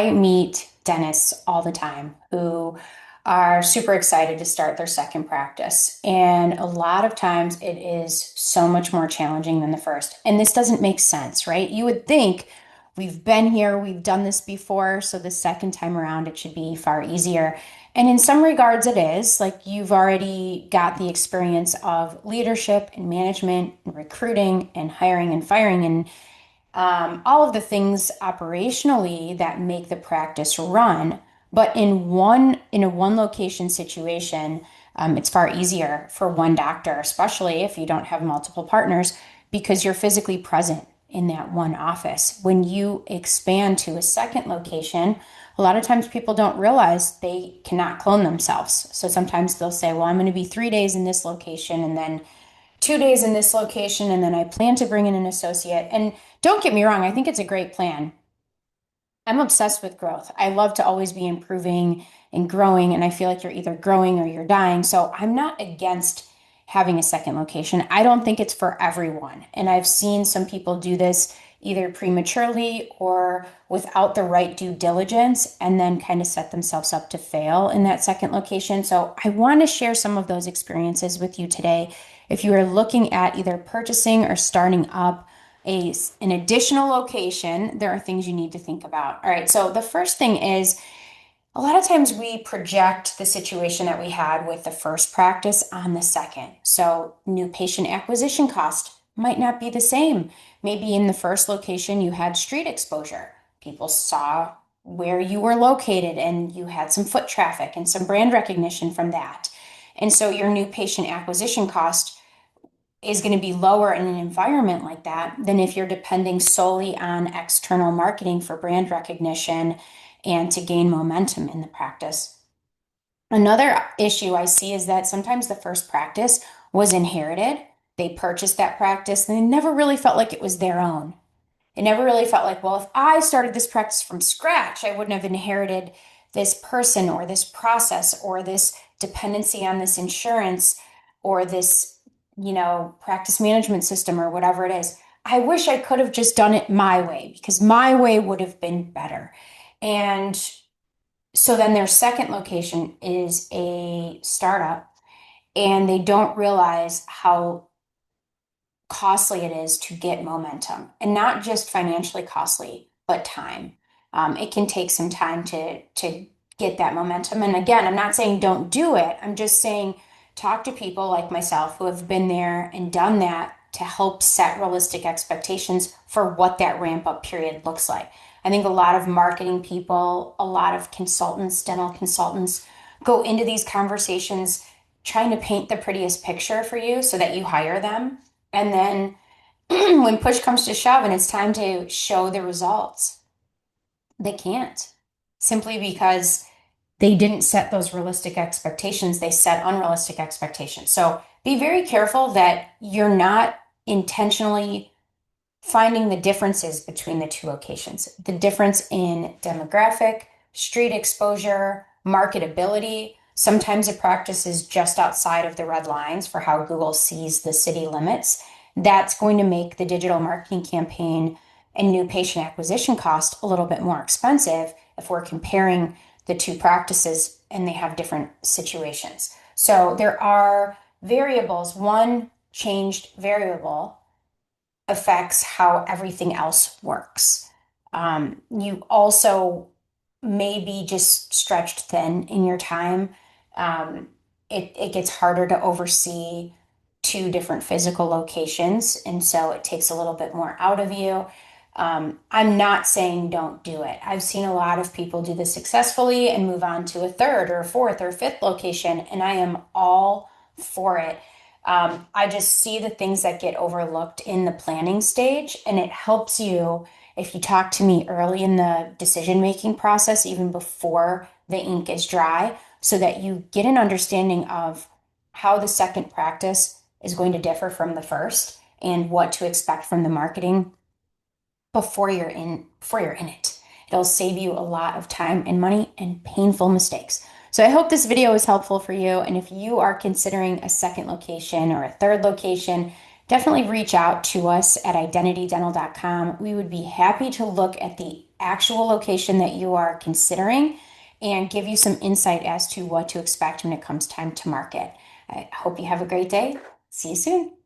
I meet dentists all the time who are super excited to start their second practice. And a lot of times it is so much more challenging than the first. And this doesn't make sense, right? You would think we've been here, we've done this before, so the second time around it should be far easier. And in some regards, it is. Like you've already got the experience of leadership and management and recruiting and hiring and firing and all of the things operationally that make the practice run. But in a one location situation, it's far easier for one doctor, especially if you don't have multiple partners, because you're physically present in that one office. When you expand to a second location, a lot of times people don't realize they cannot clone themselves. So sometimes they'll say, well, I'm going to be 3 days in this location and then 2 days in this location, and then I plan to bring in an associate. And don't get me wrong, I think it's a great plan. I'm obsessed with growth. I love to always be improving and growing, and I feel like you're either growing or you're dying. So I'm not against having a second location. I don't think it's for everyone. And I've seen some people do this either prematurely or without the right due diligence and then kind of set themselves up to fail in that second location. So I want to share some of those experiences with you today. If you are looking at either purchasing or starting up an additional location, there are things you need to think about. All right, so the first thing is a lot of times we project the situation that we had with the first practice on the second. So new patient acquisition cost might not be the same. Maybe in the first location you had street exposure. People saw where you were located and you had some foot traffic and some brand recognition from that. And so your new patient acquisition cost is going to be lower in an environment like that than if you're depending solely on external marketing for brand recognition and to gain momentum in the practice. Another issue I see is that sometimes the first practice was inherited. They purchased that practice and they never really felt like it was their own. It never really felt like, well, if I started this practice from scratch, I wouldn't have inherited this person or this process or this dependency on this insurance or this, practice management system or whatever it is. I wish I could have just done it my way because my way would have been better. And so then their second location is a startup and they don't realize how costly it is to get momentum and not just financially costly, but time. It can take some time to get that momentum. And again, I'm not saying don't do it. I'm just saying talk to people like myself who have been there and done that to help set realistic expectations for what that ramp up period looks like. I think a lot of marketing people, a lot of consultants, dental consultants go into these conversations trying to paint the prettiest picture for you so that you hire them. And then when push comes to shove and it's time to show the results, they can't simply because they didn't set those realistic expectations. They set unrealistic expectations. So be very careful that you're not intentionally finding the differences between the two locations, the difference in demographic, street exposure, marketability. Sometimes a practice is just outside of the red lines for how Google sees the city limits. That's going to make the digital marketing campaign and new patient acquisition cost a little bit more expensive if we're comparing the two practices and they have different situations. So there are variables. One changed variable affects how everything else works. You also may be just stretched thin in your time. It gets harder to oversee two different physical locations, and so it takes a little bit more out of you. I'm not saying don't do it. I've seen a lot of people do this successfully and move on to a third or a fourth or fifth location, and I am all for it. I just see the things that get overlooked in the planning stage, and it helps you if you talk to me early in the decision-making process, even before the ink is dry, so that you get an understanding of how the second practice is going to differ from the first and what to expect from the marketing before you're in it. It'll save you a lot of time and money and painful mistakes. So I hope this video is helpful for you. And if you are considering a second location or a third location, definitely reach out to us at identitydental.com. We would be happy to look at the actual location that you are considering and give you some insight as to what to expect when it comes time to market. I hope you have a great day. See you soon.